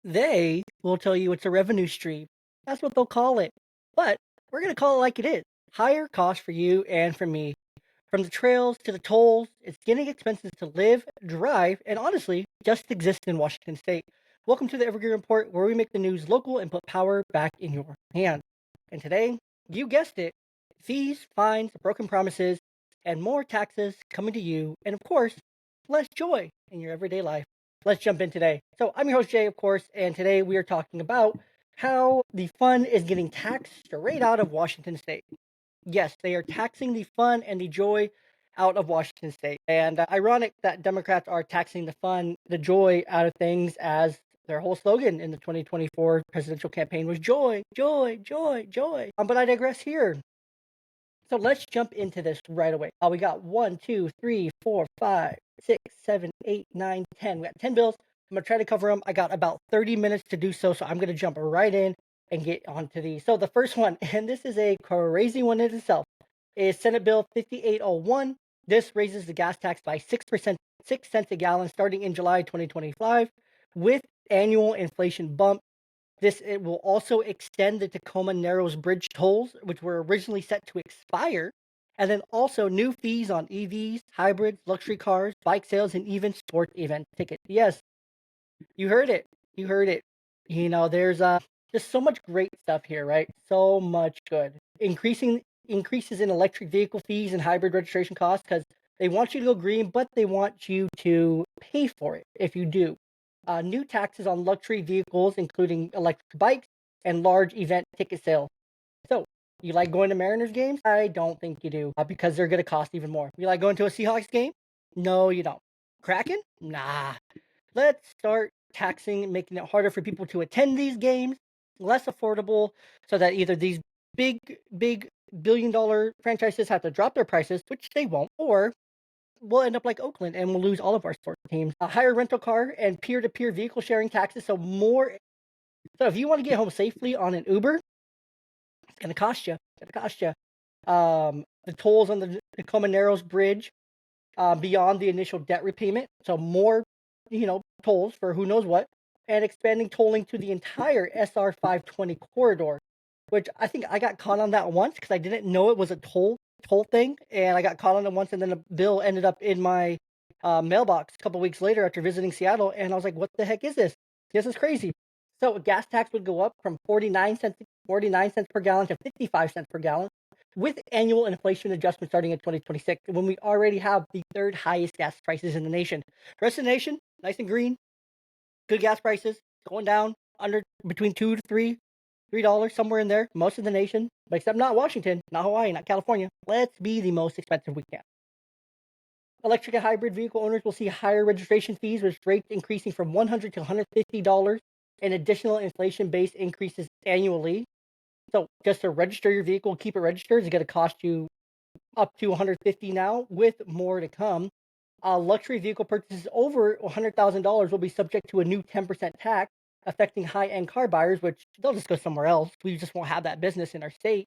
They will tell you it's a revenue stream. That's what they'll call it. But we're going to call it like it is. Higher cost for you and for me. From the trails to the tolls, it's getting expensive to live, drive, and honestly, just exist in Washington State. Welcome to the Evergreen Report, where we make the news local and put power back in your hand. And today, you guessed it, fees, fines, broken promises, and more taxes coming to you, and of course, less joy in your everyday life. Let's jump in today. So, I'm your host, Jay, of course, and today we are talking about how the fun is getting taxed straight out of Washington State. Yes, they are taxing the fun and the joy out of Washington State. And ironic that Democrats are taxing the fun, the joy out of things, as their whole slogan in the 2024 presidential campaign was joy, joy, joy, joy. But I digress here. So let's jump into this right away. We got 1, 2, 3, 4, 5, 6, 7, 8, 9, 10. We got 10 bills. I'm going to try to cover them. I got about 30 minutes to do so. So I'm going to jump right in and get onto these. So the first one, and this is a crazy one in itself, is Senate Bill 5801. This raises the gas tax by 6%, 6 cents a gallon starting in July 2025 with annual inflation bump. It will also extend the Tacoma Narrows Bridge tolls, which were originally set to expire, and then also new fees on EVs, hybrids, luxury cars, bike sales, and even sports event tickets. Yes, you heard it. You heard it. There's just so much great stuff here, right? So much good. Increases in electric vehicle fees and hybrid registration costs because they want you to go green, but they want you to pay for it if you do. New taxes on luxury vehicles, including electric bikes and large event ticket sales. So, you like going to Mariners games? I don't think you do, because they're going to cost even more. You like going to a Seahawks game? No, you don't. Kraken? Nah. Let's start taxing, making it harder for people to attend these games, less affordable, so that either these big billion-dollar franchises have to drop their prices, which they won't, or we'll end up like Oakland and we'll lose all of our sports teams. A higher rental car and peer-to-peer vehicle sharing taxes, so more. So if you want to get home safely on an Uber, it's going to cost you. It's going to cost you. The tolls on the Tacoma Narrows Bridge, beyond the initial debt repayment, so more, tolls for who knows what, and expanding tolling to the entire SR 520 corridor, which I think I got caught on that once because I didn't know it was a toll thing, and I got caught on it once, and then the bill ended up in my mailbox a couple weeks later after visiting Seattle, and I was like, "What the heck is this? This is crazy." So gas tax would go up from 49 cents per gallon to 55 cents per gallon, with annual inflation adjustment starting in 2026, when we already have the third highest gas prices in the nation. The rest of the nation, nice and green, good gas prices, going down under between $2 to $3 somewhere in there. Most of the nation, but except not Washington, not Hawaii, not California. Let's be the most expensive we can. Electric and hybrid vehicle owners will see higher registration fees, with rates increasing from $100 to $150, and additional inflation-based increases annually. So just to register your vehicle, keep it registered, is going to cost you up to $150 now, with more to come. Luxury vehicle purchases over $100,000 will be subject to a new 10% tax, affecting high-end car buyers, which they'll just go somewhere else. We just won't have that business in our state.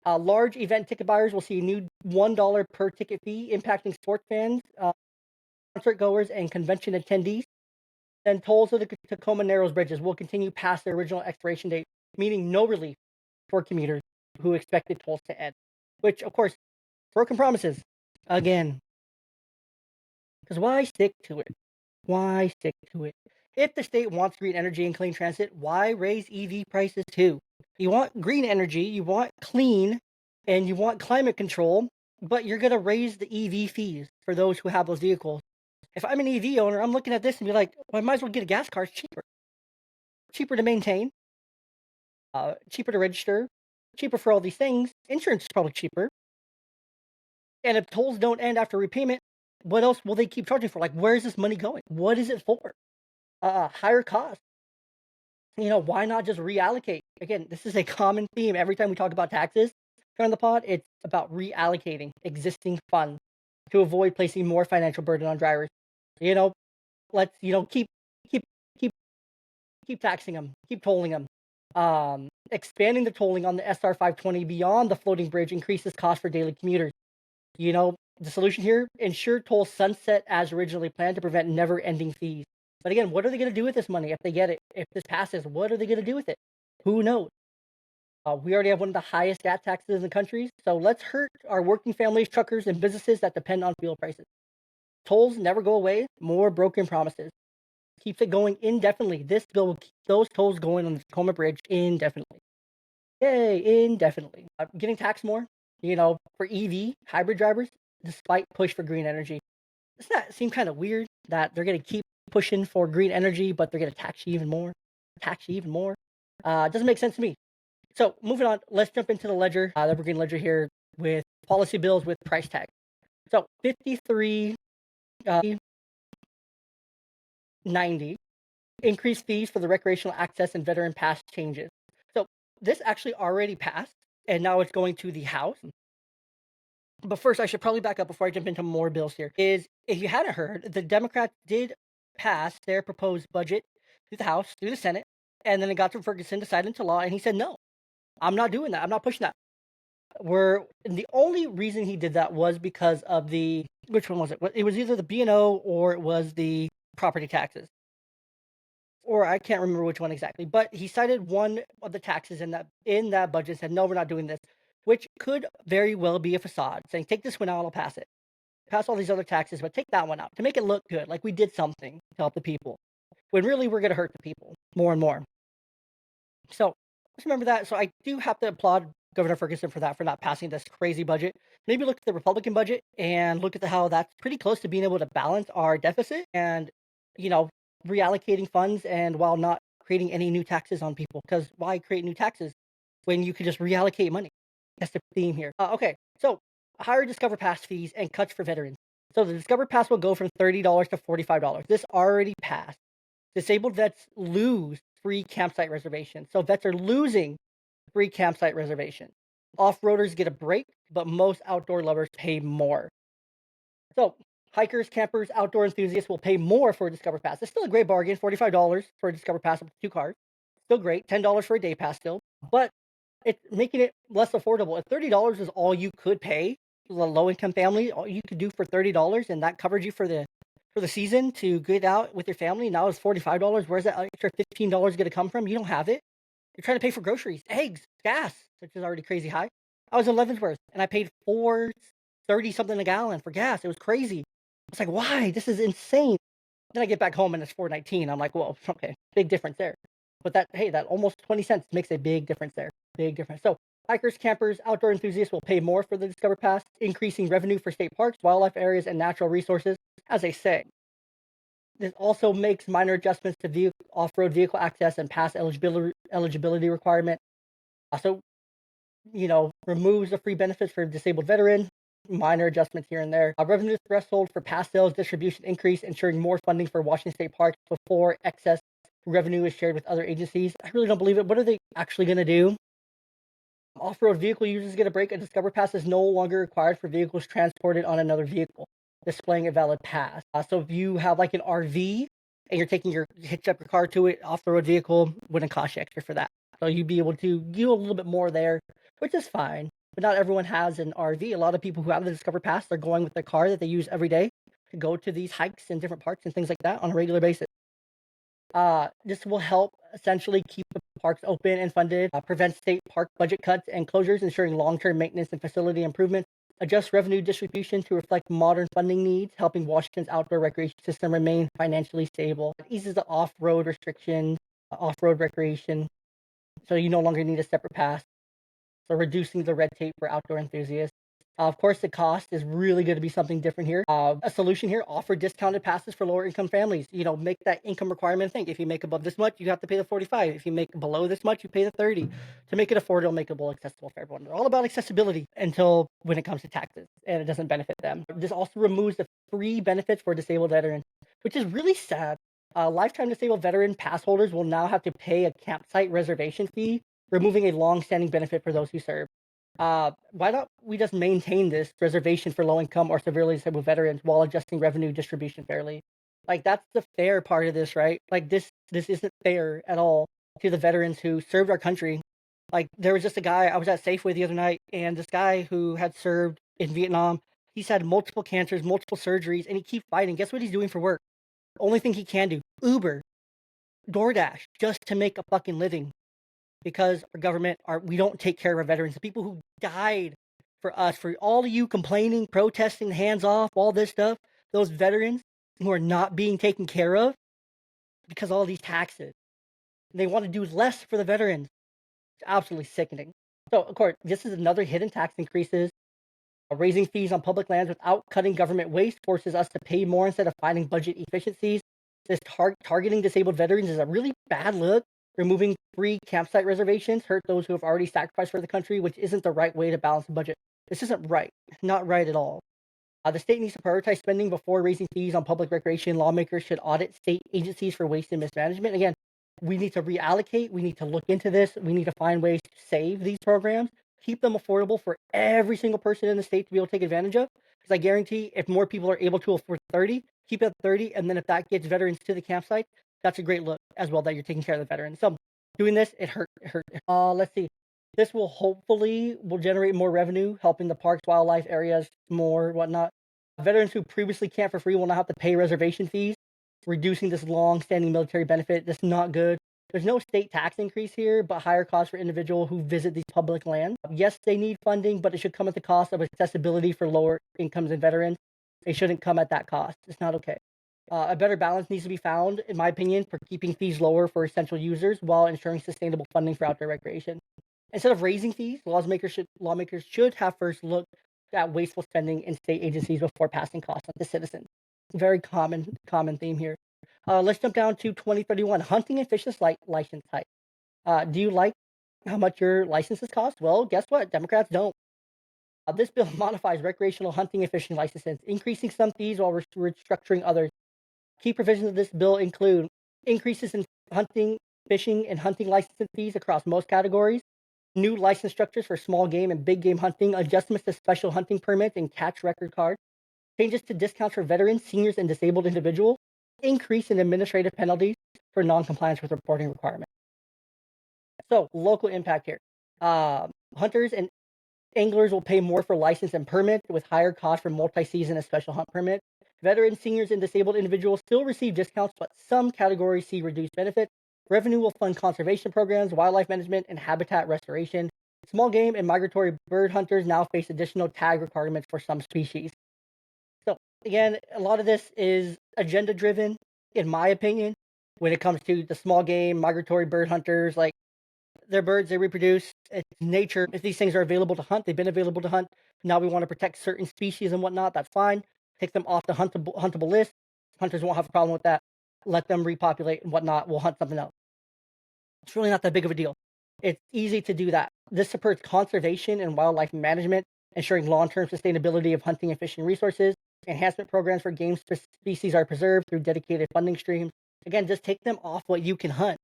Large event ticket buyers will see a new $1 per ticket fee, impacting sports fans, concert goers, and convention attendees. Then tolls of the Tacoma Narrows bridges will continue past their original expiration date, meaning no relief for commuters who expected tolls to end. Which, of course, broken promises again. Because why stick to it? Why stick to it? If the state wants green energy and clean transit, why raise EV prices too? You want green energy, you want clean, and you want climate control, but you're going to raise the EV fees for those who have those vehicles. If I'm an EV owner, I'm looking at this and be like, well, I might as well get a gas car. It's cheaper to maintain, cheaper to register, cheaper for all these things. Insurance is probably cheaper. And if tolls don't end after repayment, what else will they keep charging for? Like, where is this money going? What is it for? Higher costs. Why not just reallocate? Again, this is a common theme. Every time we talk about taxes here on the pod, it's about reallocating existing funds to avoid placing more financial burden on drivers. You know, let's keep keep keep taxing them, keep tolling them. Expanding the tolling on the SR 520 beyond the floating bridge increases cost for daily commuters. The solution here: ensure toll sunset as originally planned to prevent never-ending fees. But again, what are they going to do with this money if they get it? If this passes, what are they going to do with it? Who knows? We already have one of the highest gas taxes in the country, so let's hurt our working families, truckers, and businesses that depend on fuel prices. Tolls never go away. More broken promises. Keeps it going indefinitely. This bill will keep those tolls going on the Tacoma Bridge indefinitely. Yay, indefinitely. Getting taxed more, for EV hybrid drivers, despite push for green energy. Doesn't that seem kind of weird that they're going to keep pushing for green energy, but they're going to tax you even more? Tax you even more? It doesn't make sense to me. So moving on, let's jump into the ledger, the Evergreen ledger here with policy bills with price tag. So 53 90 increased fees for the recreational access and veteran pass changes. So this actually already passed, and now it's going to the House. But first, I should probably back up before I jump into more bills here. Is if you hadn't heard, the Democrats did pass their proposed budget through the House, through the Senate, and then it got to Ferguson, decided into law, and he said, no, I'm not doing that. I'm not pushing that. And the only reason he did that was because of which one was it? It was either the B&O or it was the property taxes. Or I can't remember which one exactly, but he cited one of the taxes in that budget and said, no, we're not doing this, which could very well be a facade saying, take this one out, I'll pass it. Pass all these other taxes, but take that one out to make it look good, like we did something to help the people, when really we're going to hurt the people more and more. So just remember that. So I do have to applaud Governor Ferguson for that, for not passing this crazy budget. Maybe look at the Republican budget and look at how that's pretty close to being able to balance our deficit and, you know, reallocating funds and while not creating any new taxes on people. Because why create new taxes when you could just reallocate money? That's the theme here. Okay, so higher Discover Pass fees and cuts for veterans. So the Discover Pass will go from $30 to $45. This already passed. Disabled vets lose free campsite reservations. So vets are losing free campsite reservations. Off-roaders get a break, but most outdoor lovers pay more. So hikers, campers, outdoor enthusiasts will pay more for a Discover Pass. It's still a great bargain, $45 for a Discover Pass up to 2 cars. Still great, $10 for a day pass still, but it's making it less affordable. If $30 is all you could pay, a low-income family, all you could do for $30, and that covered you for the season to get out with your family. Now it's $45. Where's that extra $15 going to come from? You don't have it. You're trying to pay for groceries, eggs, gas, which is already crazy high. I was in Leavenworth and I paid $4.30 something a gallon for gas. It was crazy. It's like, why? This is insane. Then I get back home and it's $4.19. I'm like, well, okay, big difference there. But that almost 20 cents makes a big difference there. Big difference. So hikers, campers, outdoor enthusiasts will pay more for the Discover Pass, increasing revenue for state parks, wildlife areas, and natural resources, as they say. This also makes minor adjustments to off-road vehicle access and pass eligibility requirement. Also, removes the free benefits for disabled veteran. Minor adjustments here and there. Revenue threshold for pass sales distribution increase, ensuring more funding for Washington State Parks before excess revenue is shared with other agencies. I really don't believe it. What are they actually going to do? Off-road vehicle users get a break. A Discover Pass is no longer required for vehicles transported on another vehicle, displaying a valid pass. So if you have like an RV and you're hitch up your car to it, off-the-road vehicle wouldn't cost you extra for that. So you'd be able to do a little bit more there, which is fine. But not everyone has an RV. A lot of people who have the Discover Pass, they're going with their car that they use every day to go to these hikes in different parks and things like that on a regular basis. This will help essentially keep the parks open and funded, prevent state park budget cuts and closures, ensuring long-term maintenance and facility improvements, adjust revenue distribution to reflect modern funding needs, helping Washington's outdoor recreation system remain financially stable. It eases the off-road restrictions, off-road recreation, so you no longer need a separate pass. So reducing the red tape for outdoor enthusiasts. Of course, the cost is really going to be something different here. A solution here: offer discounted passes for lower income families. Make that income requirement thing. If you make above this much, you have to pay the 45. If you make below this much, you pay the 30. To make it affordable, makeable, accessible for everyone. They're all about accessibility until when it comes to taxes, and it doesn't benefit them. This also removes the free benefits for disabled veterans, which is really sad. Lifetime disabled veteran pass holders will now have to pay a campsite reservation fee, removing a long-standing benefit for those who serve. Why don't we just maintain this reservation for low-income or severely disabled veterans while adjusting revenue distribution fairly? Like, that's the fair part of this, right? Like, this isn't fair at all to the veterans who served our country. Like, there was just a guy, I was at Safeway the other night, and this guy who had served in Vietnam, he's had multiple cancers, multiple surgeries, and he keeps fighting. Guess what he's doing for work? Only thing he can do, Uber, DoorDash, just to make a fucking living because our government we don't take care of our veterans, the people who died for us, for all of you complaining, protesting, hands off, all this stuff, those veterans who are not being taken care of because of all these taxes. They want to do less for the veterans. It's absolutely sickening. So, of course, this is another hidden tax increases. Raising fees on public lands without cutting government waste forces us to pay more instead of finding budget efficiencies. This targeting disabled veterans is a really bad look. Removing free campsite reservations hurt those who have already sacrificed for the country, which isn't the right way to balance the budget. This isn't right. Not right at all. The state needs to prioritize spending before raising fees on public recreation. Lawmakers should audit state agencies for waste and mismanagement. Again, we need to reallocate. We need to look into this. We need to find ways to save these programs, keep them affordable for every single person in the state to be able to take advantage of. Because I guarantee if more people are able to afford 30, keep it at 30. And then if that gets veterans to the campsite, that's a great look as well that you're taking care of the veterans. So doing this, it hurt. It hurt. Let's see. This will hopefully generate more revenue, helping the parks, wildlife areas more, whatnot. Veterans who previously camped for free will now have to pay reservation fees, reducing this long-standing military benefit. That's not good. There's no state tax increase here, but higher costs for individuals who visit these public lands. Yes, they need funding, but it should come at the cost of accessibility for lower incomes and veterans. They shouldn't come at that cost. It's not okay. A better balance needs to be found, in my opinion, for keeping fees lower for essential users while ensuring sustainable funding for outdoor recreation. Instead of raising fees, lawmakers should have first looked at wasteful spending in state agencies before passing costs on to citizens. Very common theme here. Let's jump down to 2031 hunting and fishing license type. Do you like how much your licenses cost? Well, guess what? Democrats don't. This bill modifies recreational hunting and fishing licenses, increasing some fees while restructuring others. Key provisions of this bill include increases in hunting, fishing, and hunting licensing fees across most categories, new license structures for small game and big game hunting, adjustments to special hunting permits and catch record cards, changes to discounts for veterans, seniors, and disabled individuals, increase in administrative penalties for noncompliance with reporting requirements. So, local impact here. Hunters and anglers will pay more for license and permit with higher costs for multi-season and special hunt permit. Veterans, seniors, and disabled individuals still receive discounts, but some categories see reduced benefits. Revenue will fund conservation programs, wildlife management, and habitat restoration. Small game and migratory bird hunters now face additional tag requirements for some species. So, again, a lot of this is agenda driven, in my opinion, when it comes to the small game, migratory bird hunters. Like, they're birds, they reproduce. It's nature. If these things are available to hunt, they've been available to hunt. Now we want to protect certain species and whatnot. That's fine. Take them off the huntable list. Hunters won't have a problem with that. Let them repopulate and whatnot. We'll hunt something else. It's really not that big of a deal. It's easy to do that. This supports conservation and wildlife management, ensuring long-term sustainability of hunting and fishing resources. Enhancement programs for game species are preserved through dedicated funding streams. Again, just take them off what you can hunt.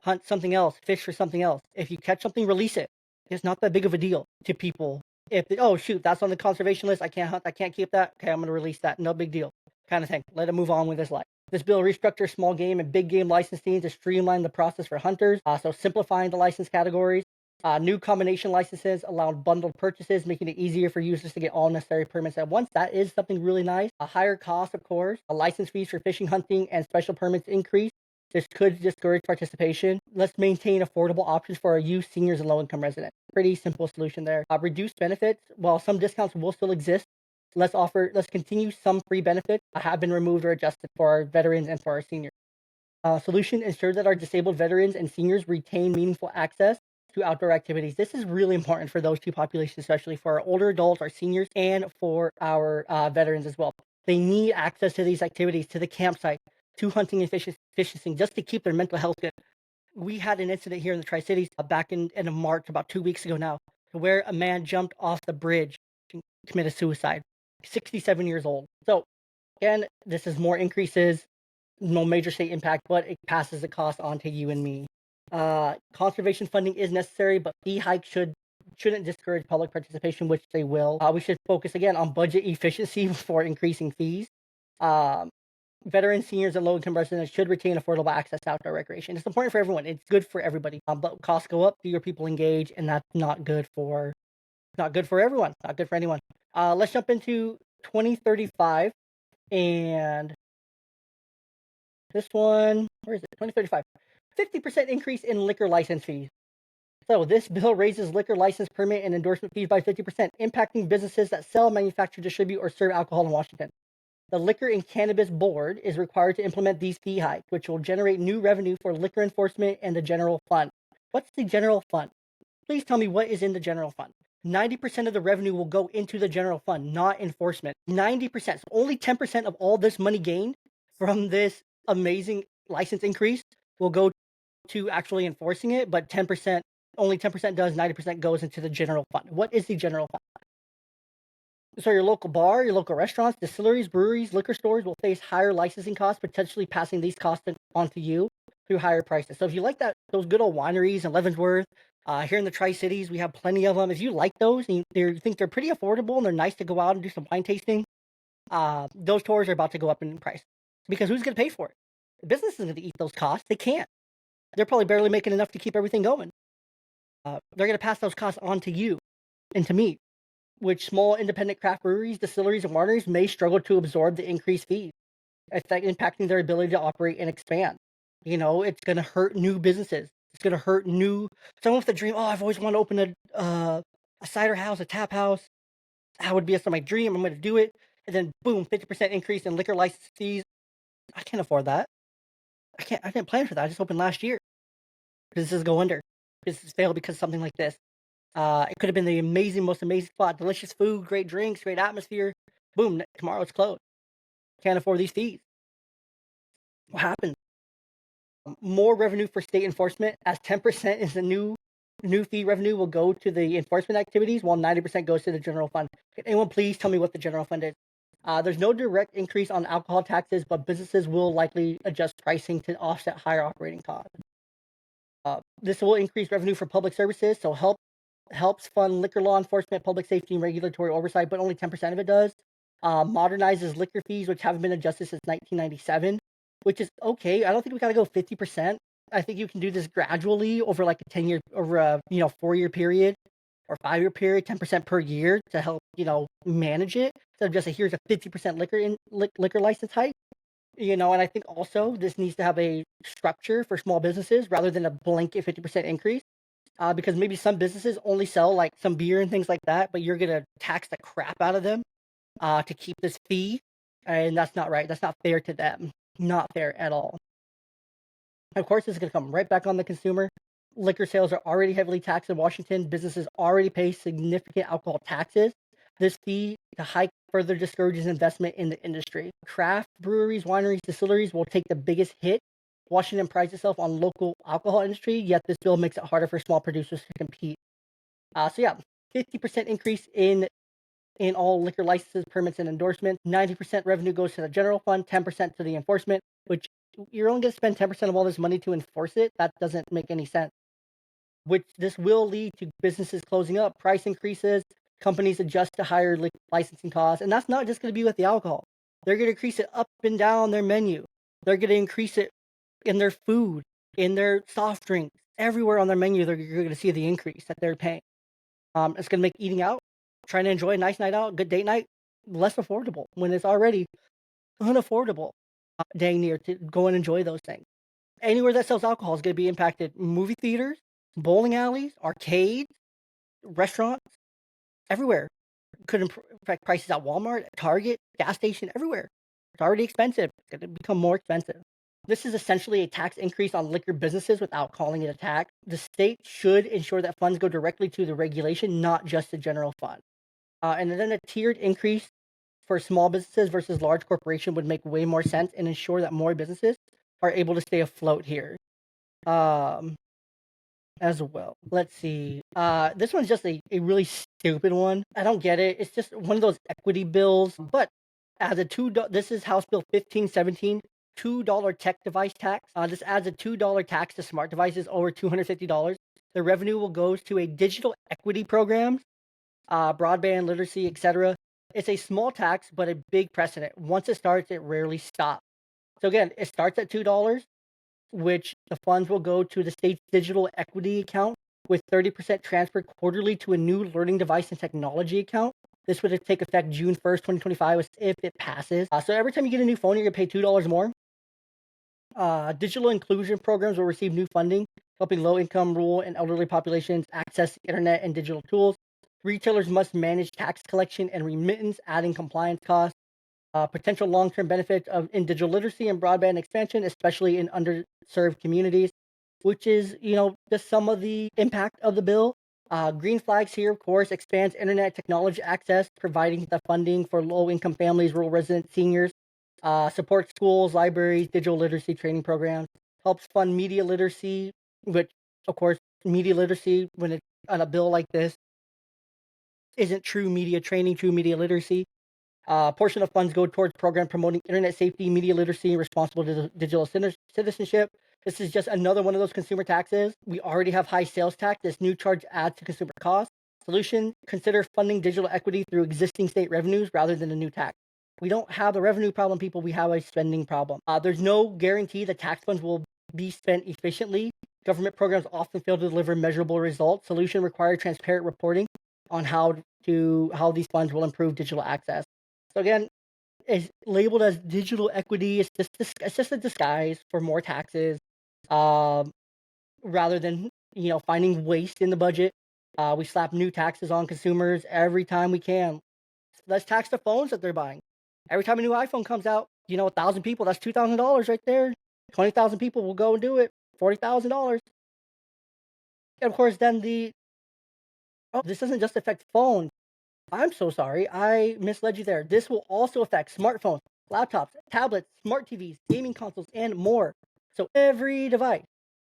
Hunt something else, fish for something else. If you catch something, release it. It's not that big of a deal to people. If oh shoot, that's on the conservation list, I can't hunt, I can't keep that. Okay, I'm going to release that. No big deal, kind of thing. Let it move on with his life. This bill restructures small game and big game licensing to streamline the process for hunters. So simplifying the license categories. New combination licenses allow bundled purchases, making it easier for users to get all necessary permits at once. That is something really nice. A higher cost, of course. License fees for fishing, hunting, and special permits increase. This could discourage participation. Let's maintain affordable options for our youth, seniors, and low-income residents. Pretty simple solution there. Reduced benefits. While some discounts will still exist, let's continue some free benefits have been removed or adjusted for our veterans and for our seniors. Solution: ensure that our disabled veterans and seniors retain meaningful access to outdoor activities. This is really important for those two populations, especially for our older adults, our seniors, and for our veterans as well. They need access to these activities, to the campsite, to hunting and fishing, just to keep their mental health good. We had an incident here in the Tri-Cities back in end of March, about 2 weeks ago now, where a man jumped off the bridge and committed suicide, 67 years old. So, again, this is more increases, no major state impact, but it passes the cost on to you and me. Conservation funding is necessary, but fee hikes shouldn't discourage public participation, which they will. We should focus again on budget efficiency before increasing fees. Veterans, seniors, and low-income residents should retain affordable access to outdoor recreation. It's important for everyone. It's good for everybody. But costs go up, fewer people engage, and that's not good for everyone. Not good for anyone. Let's jump into 2035 and This one, where is it? 2035. 50% increase in liquor license fees. So this bill raises liquor license permit and endorsement fees by 50%, impacting businesses that sell, manufacture, distribute, or serve alcohol in Washington. The Liquor and Cannabis Board is required to implement these fee hikes, which will generate new revenue for liquor enforcement and the general fund. What's the general fund? Please tell me what is in the general fund. 90% of the revenue will go into the general fund, not enforcement. 90%. So only 10% of all this money gained from this amazing license increase will go to actually enforcing it, but 10%, only 10% does, 90% goes into the general fund. What is the general fund? So your local bar, your local restaurants, distilleries, breweries, liquor stores will face higher licensing costs, potentially passing these costs on to you through higher prices. So if you like those good old wineries in Leavenworth, here in the Tri-Cities, we have plenty of them. If you like those and you think they're pretty affordable and they're nice to go out and do some wine tasting, those tours are about to go up in price. Because who's going to pay for it? The business is going to eat those costs. They can't. They're probably barely making enough to keep everything going. They're going to pass those costs on to you and to me, which small independent craft breweries, distilleries, and wineries may struggle to absorb the increased fees, impacting their ability to operate and expand. It's going to hurt new businesses. It's going to hurt someone with a dream. Oh, I've always wanted to open a cider house, a tap house. That would be my dream. I'm going to do it. And then boom, 50% increase in liquor license fees. I can't afford that. I didn't plan for that. I just opened last year. Businesses go under. Businesses fail because of something like this. It could have been the most amazing spot, delicious food, great drinks, great atmosphere. Boom, tomorrow it's closed. Can't afford these fees. What happened? More revenue for state enforcement, as 10% is the new fee revenue will go to the enforcement activities, while 90% goes to the general fund. Can anyone please tell me what the general fund is? There's no direct increase on alcohol taxes, but businesses will likely adjust pricing to offset higher operating costs. This will increase revenue for public services, so helps fund liquor law enforcement, public safety, and regulatory oversight, but only 10% of it does. Modernizes liquor fees, which haven't been adjusted since 1997, which is okay. I don't think we got to go 50%. I think you can do this gradually over like a 10-year, over a 4-year period or 5-year period, 10% per year to help manage it. Instead of just here's a 50% liquor license hike. And I think also this needs to have a structure for small businesses rather than a blanket 50% increase. Because maybe some businesses only sell like some beer and things like that, but you're gonna tax the crap out of them to keep this fee, and that's not right. That's not fair to them. Not fair at all. Of course, this is gonna come right back on the consumer. Liquor sales are already heavily taxed in Washington. Businesses already pay significant alcohol taxes. This fee to hike further discourages investment in the industry. Craft breweries, wineries, distilleries will take the biggest hit. Washington prides itself on local alcohol industry, yet this bill makes it harder for small producers to compete. 50% increase in all liquor licenses, permits, and endorsements. 90% revenue goes to the general fund, 10% to the enforcement, which you're only going to spend 10% of all this money to enforce it. That doesn't make any sense. Which this will lead to businesses closing up, price increases, companies adjust to higher licensing costs, and that's not just going to be with the alcohol. They're going to increase it up and down their menu. They're going to increase it in their food, in their soft drinks, everywhere on their menu. You're going to see the increase that they're paying. It's going to make eating out, trying to enjoy a nice night out, good date night, less affordable when it's already unaffordable. Dang near to go and enjoy those things. Anywhere that sells alcohol is going to be impacted. Movie theaters, bowling alleys, arcades, restaurants, everywhere. Could affect prices at Walmart, Target, gas station, everywhere. It's already expensive. It's going to become more expensive. This is essentially a tax increase on liquor businesses without calling it a tax. The state should ensure that funds go directly to the regulation, not just the general fund. And then a tiered increase for small businesses versus large corporation would make way more sense and ensure that more businesses are able to stay afloat here. As well. Let's see. This one's just a really stupid one. I don't get it. It's just one of those equity bills. But as this is House Bill 1517, $2 tech device tax. This adds a $2 tax to smart devices over $250. The revenue will go to a digital equity programs, broadband literacy, etc. It's a small tax, but a big precedent. Once it starts, it rarely stops. So again, it starts at $2, which the funds will go to the state's digital equity account, with 30% transferred quarterly to a new learning device and technology account. This would take effect June 1st, 2025, if it passes. So every time you get a new phone, you're going to pay $2 more. Digital inclusion programs will receive new funding, helping low income, rural, and elderly populations access internet and digital tools. Retailers must manage tax collection and remittance, adding compliance costs. Potential long term benefits of in digital literacy and broadband expansion, especially in underserved communities, which is, just some of the impact of the bill. Green flags here, of course, expands internet technology access, providing the funding for low income families, rural residents, seniors, supports schools, libraries, digital literacy training programs, helps fund media literacy, which, of course, media literacy, when it's on a bill like this, isn't true media training, true media literacy. Portion of funds go towards program promoting internet safety, media literacy, and responsible digital citizenship. This is just another one of those consumer taxes. We already have high sales tax. This new charge adds to consumer costs. Solution: consider funding digital equity through existing state revenues rather than a new tax. We don't have a revenue problem, people. We have a spending problem. There's no guarantee that tax funds will be spent efficiently. Government programs often fail to deliver measurable results. Solution: require transparent reporting on how these funds will improve digital access. So again, it's labeled as digital equity. It's just a disguise for more taxes, um, rather than finding waste in the budget. We slap new taxes on consumers every time we can. Let's tax the phones that they're buying. Every time a new iPhone comes out, 1,000 people, that's $2,000 right there. 20,000 people will go and do it. $40,000. And of course, then this doesn't just affect phones. I'm so sorry. I misled you there. This will also affect smartphones, laptops, tablets, smart TVs, gaming consoles, and more. So every device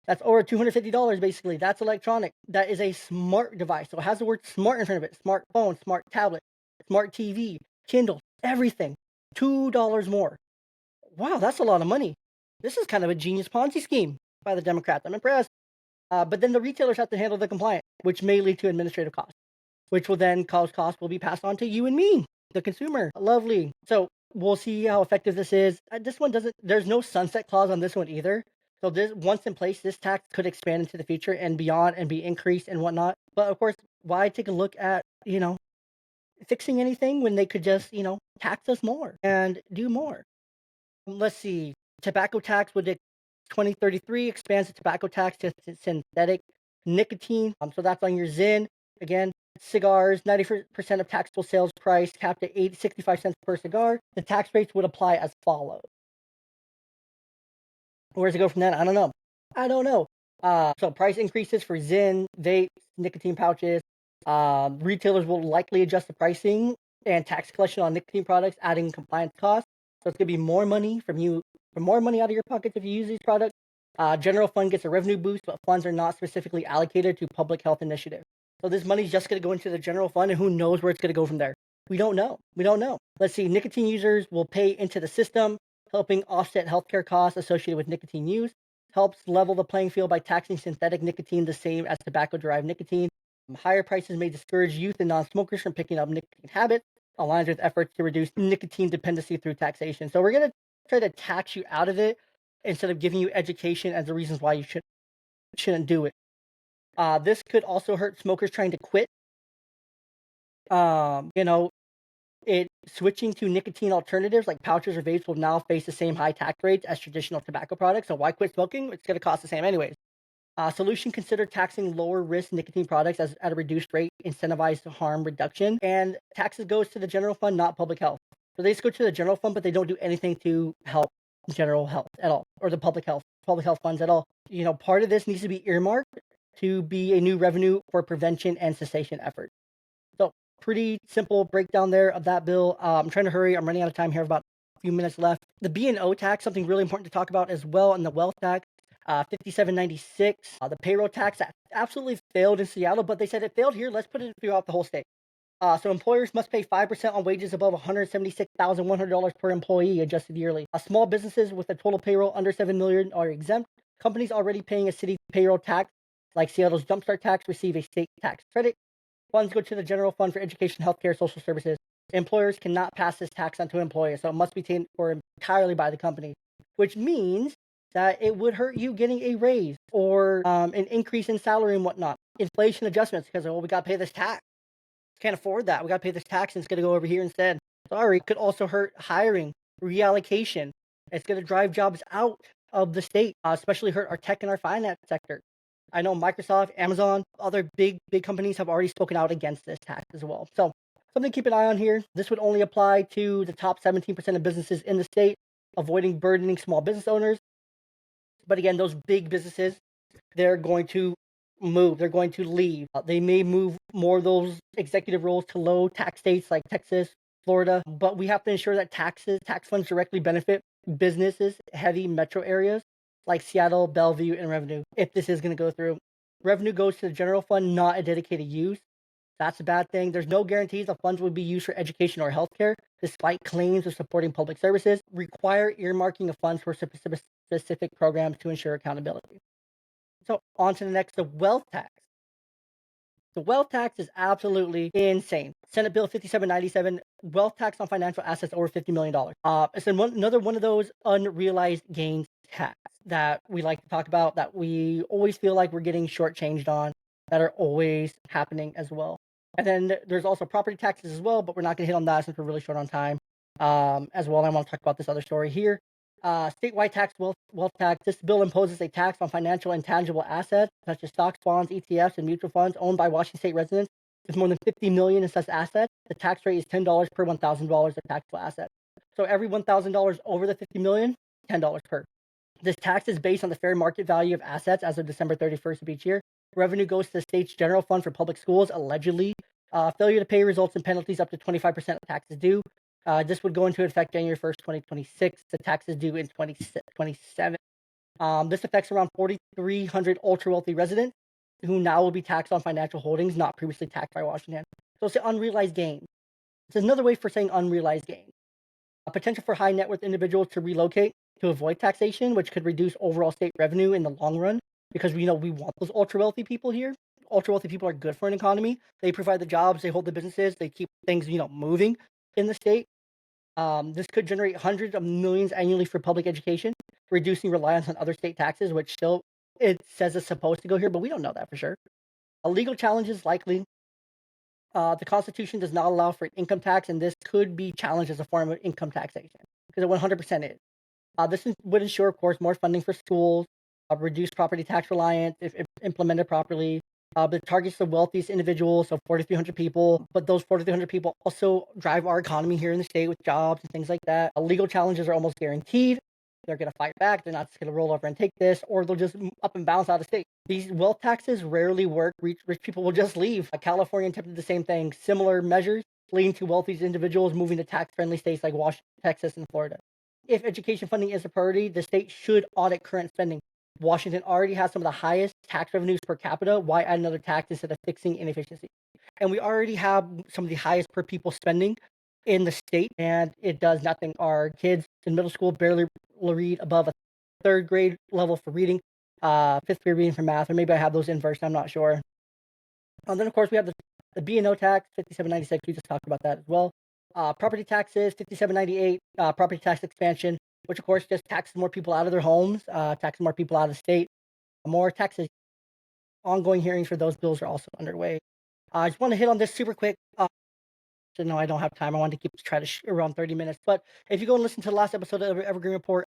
that's over $250, basically, that's electronic. That is a smart device. So it has the word smart in front of it. Smartphone, smart tablet, smart TV, Kindle, everything. $2 more. Wow, that's a lot of money. This is kind of a genius Ponzi scheme by the Democrats. I'm impressed. But then the retailers have to handle the compliance, which may lead to administrative costs, which will then cause costs will be passed on to you and me, the consumer. Lovely. So we'll see how effective this is. This one doesn't. There's no sunset clause on this one either. So this, once in place, this tax could expand into the future and beyond and be increased and whatnot. But of course, why take a look at fixing anything when they could just tax us more and do more? Let's see. Tobacco tax would 2033 expands the tobacco tax to synthetic nicotine. So that's on your Zyn. Again, cigars, 90% of taxable sales price capped at 65 cents per cigar. The tax rates would apply as follows. Where does it go from then? I don't know. I don't know. So price increases for Zyn, vapes, nicotine pouches. Retailers will likely adjust the pricing and tax collection on nicotine products, adding compliance costs. So it's going to be more money from you, for more money out of your pockets if you use these products. General fund gets a revenue boost, but funds are not specifically allocated to public health initiatives. So this money is just going to go into the general fund, and who knows where it's going to go from there. We don't know. We don't know. Let's see. Nicotine users will pay into the system, helping offset healthcare costs associated with nicotine use. Helps level the playing field by taxing synthetic nicotine the same as tobacco-derived nicotine. Higher prices may discourage youth and non-smokers from picking up nicotine habits. Aligns with efforts to reduce nicotine dependency through taxation. So we're going to try to tax you out of it instead of giving you education as the reasons why you shouldn't do it. This could also hurt smokers trying to quit. Um, you know, it switching to nicotine alternatives like pouches or vapes will now face the same high tax rates as traditional tobacco products. So why quit smoking? It's going to cost the same anyways. Solution: consider taxing lower risk nicotine products as at a reduced rate, incentivized harm reduction, and taxes goes to the general fund, not public health. So they just go to the general fund, but they don't do anything to help general health at all, or the public health funds at all. Part of this needs to be earmarked to be a new revenue for prevention and cessation efforts. So pretty simple breakdown there of that bill. I'm trying to hurry. I'm running out of time here. About a few minutes left. The B&O tax, something really important to talk about as well, and the wealth tax. 5796. The payroll tax that absolutely failed in Seattle, but they said it failed here. Let's put it throughout the whole state. So employers must pay 5% on wages above $176,100 per employee adjusted yearly. Small businesses with a total payroll under $7 million are exempt. Companies already paying a city payroll tax, like Seattle's Jumpstart tax, receive a state tax credit. Funds go to the general fund for education, healthcare, social services. Employers cannot pass this tax on to employees, so it must be taken for entirely by the company, which means that it would hurt you getting a raise or an increase in salary and whatnot. Inflation adjustments, because we got to pay this tax. Can't afford that. We got to pay this tax and it's going to go over here instead. Sorry. Could also hurt hiring, reallocation. It's going to drive jobs out of the state, especially hurt our tech and our finance sector. I know Microsoft, Amazon, other big companies have already spoken out against this tax as well. So something to keep an eye on here. This would only apply to the top 17% of businesses in the state, avoiding burdening small business owners. But again, those big businesses, they're going to move. They're going to leave. They may move more of those executive roles to low tax states like Texas, Florida. But we have to ensure that tax funds directly benefit businesses, heavy metro areas like Seattle, Bellevue, and Revenue. If this is going to go through, revenue goes to the general fund, not a dedicated use. That's a bad thing. There's no guarantees the funds would be used for education or healthcare, despite claims of supporting public services. Require earmarking of funds for specific programs to ensure accountability. So on to the next, the wealth tax. The wealth tax is absolutely insane. Senate Bill 5797, wealth tax on financial assets over $50 million. It's another one of those unrealized gains tax that we like to talk about, that we always feel like we're getting shortchanged on, that are always happening as well. And then there's also property taxes as well, but we're not going to hit on that since we're really short on time. As well, I want to talk about this other story here. Statewide tax wealth tax. This bill imposes a tax on financial and tangible assets such as stocks, bonds, ETFs, and mutual funds owned by Washington State residents with more than 50 million in such assets. The tax rate is $10 per $1,000 of taxable asset. So every $1,000 over the 50 million, $10 per. This tax is based on the fair market value of assets as of December 31st of each year. Revenue goes to the state's general fund for public schools. Allegedly, failure to pay results in penalties up to 25% of taxes due. This would go into effect January 1st, 2026. The tax is due in 2027. This affects around 4,300 ultra wealthy residents who now will be taxed on financial holdings not previously taxed by Washington. So it's an unrealized gain. It's another way for saying unrealized gain. A potential for high net worth individuals to relocate to avoid taxation, which could reduce overall state revenue in the long run, because we want those ultra wealthy people here. Ultra wealthy people are good for an economy. They provide the jobs, they hold the businesses, they keep things moving in the state. This could generate hundreds of millions annually for public education, reducing reliance on other state taxes, which still it says it's supposed to go here, but we don't know that for sure. A legal challenge is likely. The Constitution does not allow for income tax, and this could be challenged as a form of income taxation because it 100% is. Would ensure, of course, more funding for schools, reduce property tax reliance if implemented properly. But it targets the wealthiest individuals, so 4,300 people. But those 4,300 people also drive our economy here in the state with jobs and things like that. Legal challenges are almost guaranteed. They're going to fight back. They're not just going to roll over and take this, or they'll just up and bounce out of state. These wealth taxes rarely work. Rich people will just leave. California attempted the same thing. Similar measures leading to wealthy individuals moving to tax-friendly states like Washington, Texas, and Florida. If education funding is a priority, the state should audit current spending. Washington already has some of the highest tax revenues per capita. Why add another tax instead of fixing inefficiency? And we already have some of the highest per people spending in the state, and it does nothing. Our kids in middle school barely will read above a third grade level for reading, fifth grade reading for math, or maybe I have those inversed, I'm not sure. And then, of course, we have the B&O tax, 5796. We just talked about that as well. Property taxes, 5798, property tax expansion, which, of course, just taxes more people out of their homes, taxes more people out of state. More taxes. Ongoing hearings for those bills are also underway. I just want to hit on this super quick. So no, I don't have time. I wanted to try to around 30 minutes. But if you go and listen to the last episode of Evergreen Report,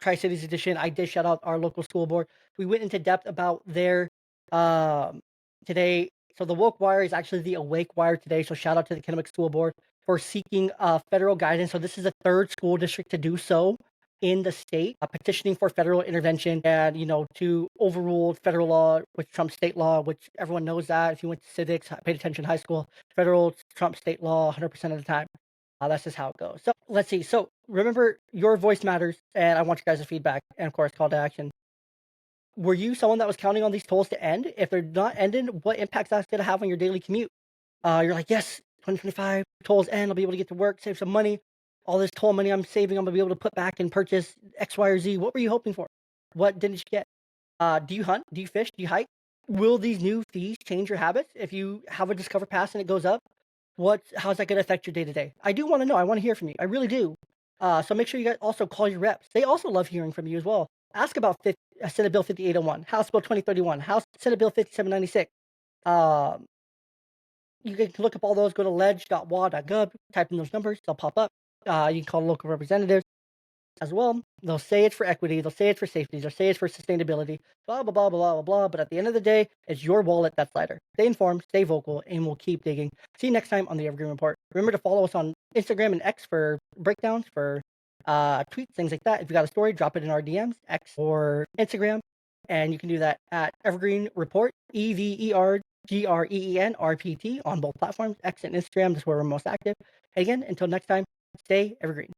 Tri-Cities Edition, I did shout out our local school board. We went into depth about their today. So the woke wire is actually the awake wire today. So shout out to the Kennewick School Board for seeking federal guidance. So this is the third school district to do so in the state, petitioning for federal intervention and, to overrule federal law, which trumps state law, which everyone knows that. If you went to civics, paid attention in high school, federal trumps state law 100% of the time. That's just how it goes. So let's see. So remember, your voice matters, and I want you guys' feedback and, of course, call to action. Were you someone that was counting on these tolls to end? If they're not ending, what impacts that's going to have on your daily commute? You're like, yes, 2025 tolls end. I'll be able to get to work, save some money. All this toll money I'm saving, I'm gonna be able to put back and purchase X, Y, or Z. What were you hoping for? What didn't you get? Do you hunt? Do you fish? Do you hike? Will these new fees change your habits? If you have a Discover Pass and it goes up, how's that gonna affect your day to day? I do want to know. I want to hear from you. I really do. So make sure you guys also call your reps. They also love hearing from you as well. Ask about Senate Bill 5801, House Bill 2031, Senate Bill 5796. You can look up all those. Go to ledge.wa.gov, type in those numbers. They'll pop up. You can call local representatives. as well. They'll say it's for equity, they'll say it's for safety, they'll say it's for sustainability, blah, blah, blah, blah, blah, blah. But at the end of the day, it's your wallet that's lighter. Stay informed, stay vocal, and we'll keep digging. See you next time on the Evergreen Report. Remember to follow us on Instagram and X for breakdowns, for tweets, things like that. If you got a story, drop it in our DMs, X or Instagram. And you can do that at Evergreen Report, EvergreenRPT on both platforms, X and Instagram. That's where we're most active. Again, until next time, stay evergreen.